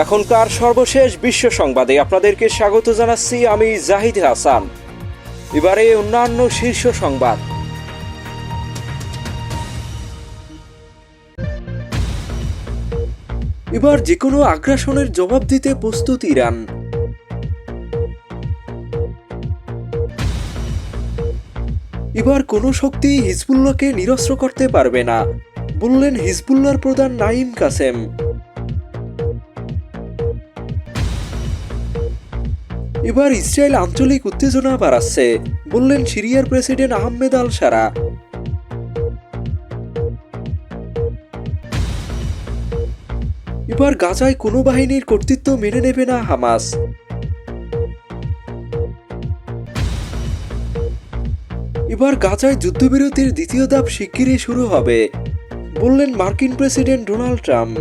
এখনকার সর্বশেষ বিশ্ব সংবাদে আপনাদেরকে স্বাগত জানাচ্ছি আমি জাহিদ হাসান। এবারে অন্যান্য শীর্ষ সংবাদ। এবার যে কোনো আগ্রাসনের জবাব দিতে প্রস্তুত ইরান। এবার কোনো শক্তি হিজবুল্লাহকে নিরস্ত্র করতে পারবে না, বললেন হিজবুল্লাহর প্রধান নাঈম কাসেম। এবার ইসরায়েল আঞ্চলিক উত্তেজনা বাড়াচ্ছে, বললেন সিরিয়ার প্রেসিডেন্ট আহমেদ আল শারা। এবার গাজায় কোনো বাহিনীর কর্তৃত্ব মেনে নেবে না হামাস। এবার গাজায় যুদ্ধবিরতির দ্বিতীয় ধাপ শিগগিরই শুরু হবে, বললেন মার্কিন প্রেসিডেন্ট ডোনাল্ড ট্রাম্প।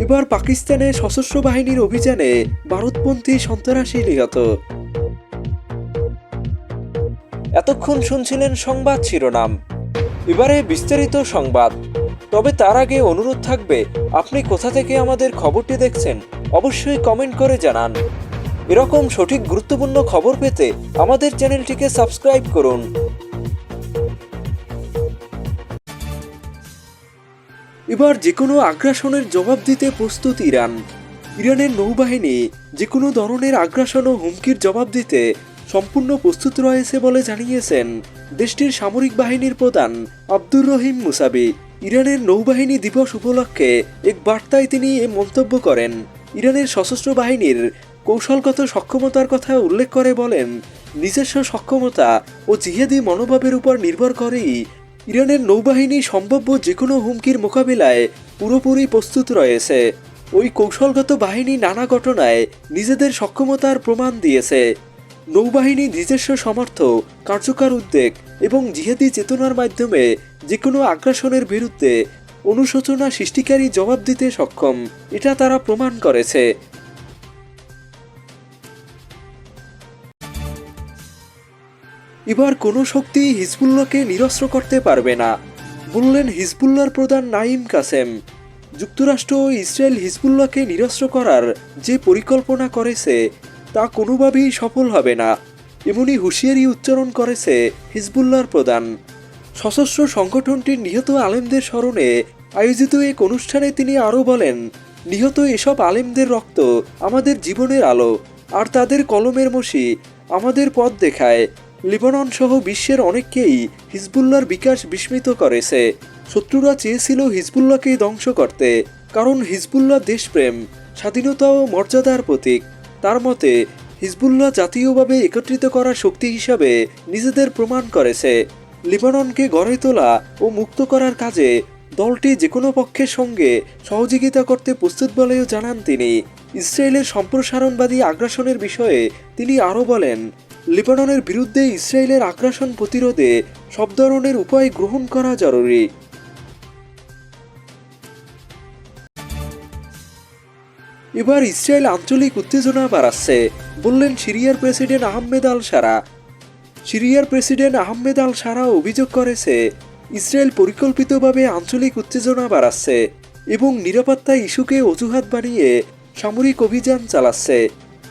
এবার পাকিস্তানে সশস্ত্র বাহিনীর অভিযানে ভারতপন্থী সন্ত্রাসী নিহত। এতক্ষণ শুনছিলেন সংবাদ শিরোনাম, এবারে বিস্তারিত সংবাদ। তবে তার আগে অনুরোধ থাকবে, আপনি কোথা থেকে আমাদের খবরটি দেখছেন অবশ্যই কমেন্ট করে জানান। এরকম সঠিক গুরুত্বপূর্ণ খবর পেতে আমাদের চ্যানেলটিকে সাবস্ক্রাইব করুন। এবার যে কোনো আগ্রাসনের জবাব দিতে প্রস্তুত ইরান। ইরানের নৌবাহিনী যে কোনো ধরনের আগ্রাসন ও হুমকির জবাব দিতে সম্পূর্ণ প্রস্তুত রয়েছে বলে জানিয়েছেন দেশটির সামরিক বাহিনীর প্রধান আব্দুর রহিম মুসাবি। ইরানের নৌবাহিনী দিবস উপলক্ষে এক বার্তায় তিনি এ মন্তব্য করেন। ইরানের সশস্ত্র বাহিনীর কৌশলগত সক্ষমতার কথা উল্লেখ করে বলেন, নিজস্ব সক্ষমতা ও জিহাদি মনোভাবের উপর নির্ভর করেই ইরানের নৌবাহিনী সম্ভাব্য যে কোনো হুমকির মোকাবিলায় পুরোপুরি প্রস্তুত রয়েছে। ওই কৌশলগত বাহিনী নানা ঘটনায় নিজেদের সক্ষমতার প্রমাণ দিয়েছে। নৌবাহিনী নিজস্ব সামর্থ্য, কার্যকর উদ্বেগ এবং জিহাদি চেতনার মাধ্যমে যে কোনো আগ্রাসনের বিরুদ্ধে অনুশোচনা সৃষ্টিকারী জবাব দিতে সক্ষম, এটা তারা প্রমাণ করেছে। এবার কোনো শক্তি হিজবুল্লাহকে নিরস্ত্র করতে পারবে না, বললেন হিজবুল্লাহর প্রধান নাঈম কাসেম। যুক্তরাষ্ট্র ও ইসরায়েল হিজবুল্লাহকে নিরস্ত্র করার যে পরিকল্পনা করেছে তা কোনোভাবেই সফল হবে না, এমনই হুঁশিয়ারি উচ্চারণ করেছে হিজবুল্লাহর প্রধান। সশস্ত্র সংগঠনটির নিহত আলেমদের স্মরণে আয়োজিত এক অনুষ্ঠানে তিনি আরও বলেন, নিহত এসব আলেমদের রক্ত আমাদের জীবনের আলো, আর তাদের কলমের মসি আমাদের পথ দেখায়। লেবানন সহ বিশ্বের অনেককেই হিজবুল্লাহর বিকাশ বিস্মিত করেছে। শত্রুরা চেয়েছিল হিজবুল্লাহকে ধ্বংস করতে, কারণ হিজবুল্লাহ দেশপ্রেম, স্বাধীনতা ও মর্যাদার প্রতীক। তার মতে হিজবুল্লাহ জাতীয়ভাবে একত্রিত করার শক্তি হিসাবে নিজেদের প্রমাণ করেছে। লেবাননকে গড়ে তোলা ও মুক্ত করার কাজে দলটি যে কোনো পক্ষের সঙ্গে সহযোগিতা করতে প্রস্তুত বলেও জানান তিনি। ইসরায়েলের সম্প্রসারণবাদী আগ্রাসনের বিষয়ে তিনি আরও বলেন, লেবাননের বিরুদ্ধে ইসরায়েলের আগ্রাসন প্রতিরোধে সব ধরনের উপায় গ্রহণ করা জরুরি। এবার ইসরায়েল আঞ্চলিক উত্তেজনা বাড়াচ্ছে, বললেন সিরিয়ার প্রেসিডেন্ট আহমেদ আল শারা। সিরিয়ার প্রেসিডেন্ট আহমেদ আল শারা অভিযোগ করেছে, ইসরায়েল পরিকল্পিতভাবে আঞ্চলিক উত্তেজনা বাড়াচ্ছে এবং নিরাপত্তা ইস্যুকে অজুহাত বানিয়ে সামরিক অভিযান চালাচ্ছে।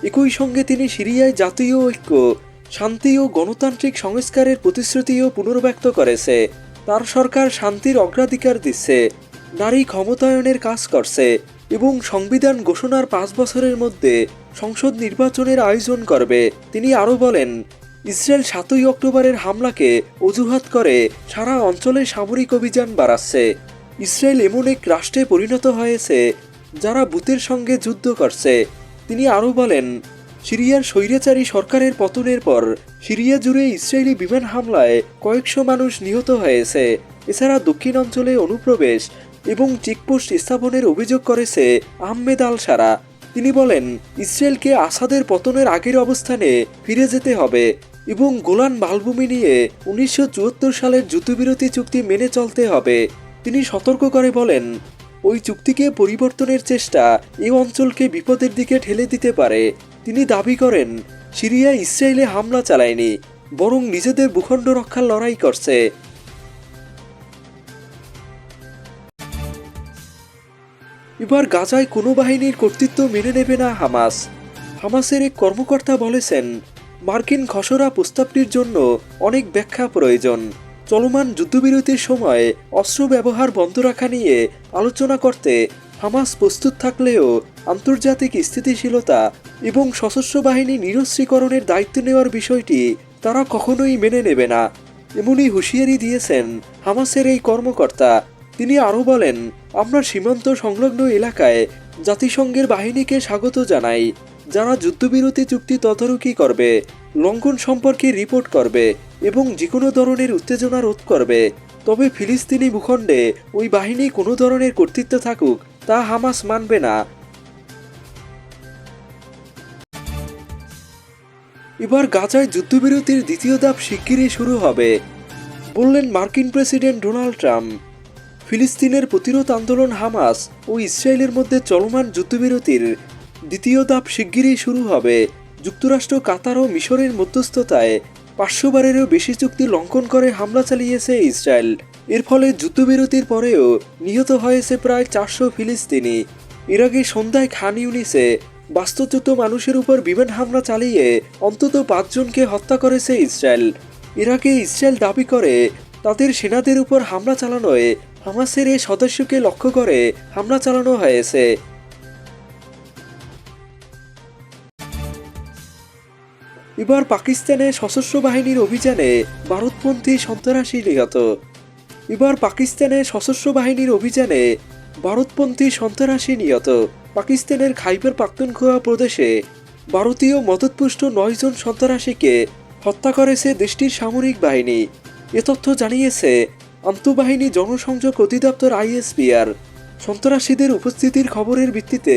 একই সঙ্গে তিনি সিরিয়ায় জাতীয় ঐক্য, শান্তি ও গণতান্ত্রিক সংস্কারের প্রতিশ্রুতিও পুনর্ব্যক্ত করেছে। তার সরকার শান্তির অগ্রাধিকার দিচ্ছে, নারী ক্ষমতায়নের কাজ করছে এবং সংবিধান ঘোষণার 5 বছরের মধ্যে সংসদ নির্বাচনের আয়োজন করবে। তিনি আরও বলেন, ইসরায়েল 7ই অক্টোবরের হামলাকে অজুহাত করে সারা অঞ্চলে সামরিক অভিযান বাড়াচ্ছে। ইসরায়েল এমন এক রাষ্ট্রে পরিণত হয়েছে যারা বুতের সঙ্গে যুদ্ধ করছে। তিনি আরও বলেন, সিরিয়ার স্বৈরাচারী সরকারের পতনের পর সিরিয়া জুড়ে ইসরায়েলি বিমান হামলায় কয়েকশো মানুষ নিহত হয়েছে। এছাড়া দক্ষিণ অঞ্চলে অনুপ্রবেশ এবং চেকপোস্ট স্থাপনের অভিযোগ করেছে আহমেদ আল শারা। তিনি বলেন, ইসরায়েলকে আসাদের পতনের আগের অবস্থানে ফিরে যেতে হবে এবং গোলান মালভূমি নিয়ে 1974 সালের যুদ্ধবিরতি চুক্তি মেনে চলতে হবে। তিনি সতর্ক করে বলেন, ওই চুক্তিকে পরিবর্তনের চেষ্টা এই অঞ্চলকে বিপদের দিকে ঠেলে দিতে পারে। তিনি দাবি করেন, সিরিয়া ইসরায়েলে হামলা চালায়নি, বরং নিজেদের ভূখণ্ড রক্ষার লড়াই করছে। এবার গাজায় কোনো বাহিনীর কর্তৃত্ব মেনে নেবে না হামাস। হামাসের এক কর্মকর্তা বলেছেন, মার্কিন খসড়া প্রস্তাবটির জন্য অনেক ব্যাখ্যা প্রয়োজন। চলমান যুদ্ধবিরতির সময় অস্ত্র ব্যবহার বন্ধ রাখা নিয়ে আলোচনা করতে হামাস প্রস্তুত থাকলেও আন্তর্জাতিক স্থিতিশীলতা এবং সশস্ত্র বাহিনী নিরস্ত্রীকরণের দায়িত্ব নেওয়ার বিষয়টি তারা কখনোই মেনে নেবে না, এমনই হুঁশিয়ারি দিয়েছেন হামাসের এই কর্মকর্তা। তিনি আরও বলেন, আমরা সীমান্ত সংলগ্ন এলাকায় জাতিসংঘের বাহিনীকে স্বাগত জানাই, যারা যুদ্ধবিরতি চুক্তি তদারকি করবে, লঙ্ঘন সম্পর্কে রিপোর্ট করবে এবং যে কোনো ধরনের উত্তেজনা রোধ করবে। তবে ফিলিস্তিনি ভূখণ্ডে ওই বাহিনী কোনো ধরনের কর্তৃত্ব থাকুক তা হামাস মানবে না। এবার গাজায় যুদ্ধবিরতির দ্বিতীয় ধাপ শিগগিরই শুরু হবে, বললেন মার্কিন প্রেসিডেন্ট ডোনাল্ড ট্রাম্প। ফিলিস্তিনের প্রতিরোধ আন্দোলন হামাস ও ইসরায়েলের মধ্যে চলমান যুদ্ধবিরতির দ্বিতীয় ধাপ শিগগিরই শুরু হবে। যুক্তরাষ্ট্র, কাতার ও মিশরের মধ্যস্থতায় 500 বারেরও বেশি চুক্তি লঙ্ঘন করে হামলা চালিয়েছে ইসরায়েল। এর ফলে যুদ্ধবিরতির পরেও নিহত হয়েছে প্রায় 400 ফিলিস্তিনি। এর আগে সন্ধ্যায় খান ইউনিসে বাস্তুচ্যুত মানুষের উপর বিমান হামলা চালিয়ে অন্তত 5 জনকে হত্যা করেছে ইসরায়েল। এর আগে ইসরায়েল দাবি করে তাদের সেনাদের উপর হামলা চালানোয় হামাসের এই সদস্যকে লক্ষ্য করে হামলা চালানো হয়েছে। এবার পাকিস্তানে সশস্ত্র বাহিনীর অভিযানে ভারতপন্থী সন্ত্রাসী নিহত। পাকিস্তানের খাইবার পাখতুনখোয়া প্রদেশে ভারতীয় মদতপুষ্ট 9 জন সন্ত্রাসীকে হত্যা করেছে দেশটির সামরিক বাহিনী। এ তথ্য জানিয়েছে আন্তঃবাহিনী জনসংযোগ অধিদপ্তর ISPR। সন্ত্রাসীদের উপস্থিতির খবরের ভিত্তিতে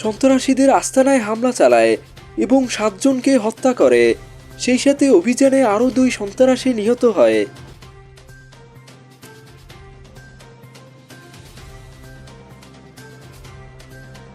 সন্ত্রাসীদের আস্তানায় হামলা চালায় এবং 7 জনকে হত্যা করে। সেই সাথে অভিযানে আরও 2 সন্ত্রাসী নিহত হয়।